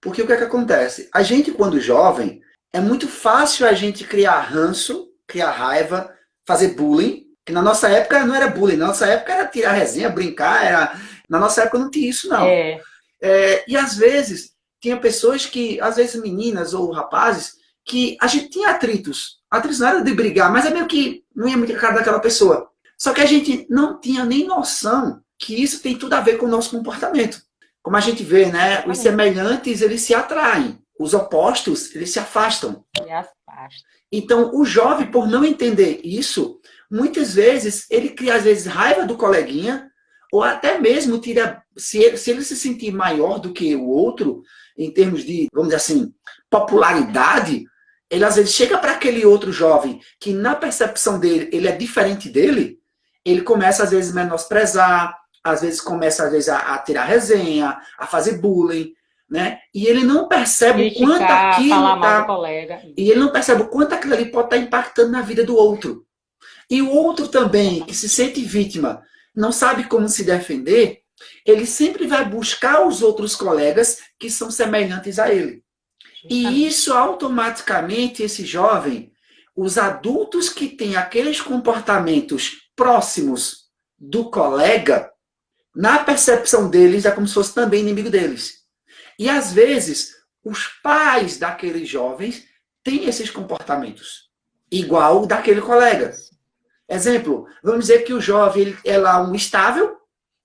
Porque o que é que acontece? A gente, quando jovem, é muito fácil a gente criar ranço, criar raiva, fazer bullying, que na nossa época não era bullying, na nossa época era tirar resenha, brincar, na nossa época não tinha isso, não. É, E às vezes, tinha pessoas que, às vezes meninas ou rapazes, que a gente tinha atritos. Atritos não era de brigar, mas é meio que não ia muito a cara daquela pessoa. Só que a gente não tinha nem noção que isso tem tudo a ver com o nosso comportamento. Como a gente vê, né? Os exatamente. semelhantes, eles se atraem. Os opostos, eles se afastam. E as pastas. Então, o jovem, por não entender isso, muitas vezes, ele cria, às vezes, raiva do coleguinha, ou até mesmo tira, se ele se sentir maior do que o outro, em termos de, vamos dizer assim, popularidade, ele às vezes chega para aquele outro jovem que na percepção dele, ele é diferente dele, ele começa às vezes a menosprezar, às vezes começa às vezes a tirar resenha, a fazer bullying, né? E ele não percebe o quanto Criticar, aquilo falar mal do tá, colega. e ele não percebe o quanto aquilo ali pode estar impactando na vida do outro. E o outro também, que se sente vítima, não sabe como se defender, ele sempre vai buscar os outros colegas que são semelhantes a ele. E Justamente. isso automaticamente, esse jovem, os adultos que têm aqueles comportamentos próximos do colega, na percepção deles é como se fosse também inimigo deles. E às vezes, os pais daqueles jovens têm esses comportamentos, igual o daquele colega. Isso. Exemplo, vamos dizer que o jovem ele é lá um estável,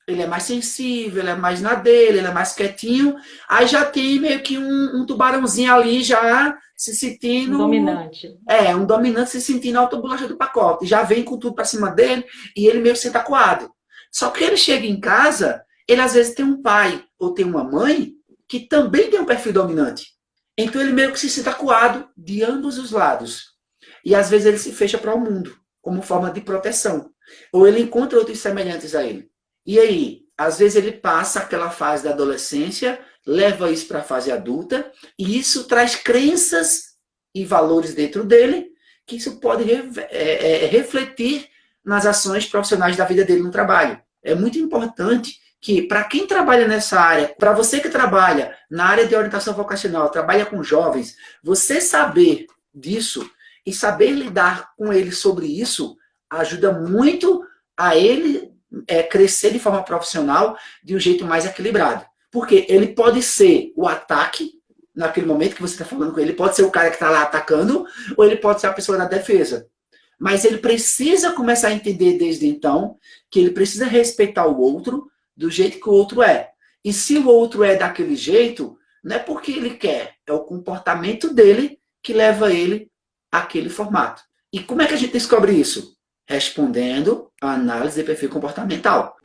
ele é mais sensível, ele é mais na dele, ele é mais quietinho, aí já tem meio que um tubarãozinho ali já se Um sentindo, dominante. um dominante se sentindo a autobolacha do pacote, já vem com tudo para cima dele e ele meio que senta acuado. Só que ele chega em casa, ele às vezes tem um pai ou tem uma mãe que também tem um perfil dominante. Então ele meio que se sente acuado de ambos os lados. E às vezes ele se fecha para o mundo, como forma de proteção. Ou ele encontra outros semelhantes a ele. E aí, às vezes ele passa aquela fase da adolescência, leva isso para a fase adulta, e isso traz crenças e valores dentro dele, que isso pode refletir nas ações profissionais da vida dele no trabalho. É muito importante que, para quem trabalha nessa área, para você que trabalha na área de orientação vocacional, trabalha com jovens, você saber disso e saber lidar com ele sobre isso ajuda muito a ele crescer de forma profissional de um jeito mais equilibrado. Porque ele pode ser o ataque, naquele momento que você está falando com ele, pode ser o cara que está lá atacando, ou ele pode ser a pessoa da defesa. Mas ele precisa começar a entender desde então que ele precisa respeitar o outro do jeito que o outro é. E se o outro é daquele jeito, não é porque ele quer, é o comportamento dele que leva ele àquele formato. E como é que a gente descobre isso? Respondendo a análise de perfil comportamental.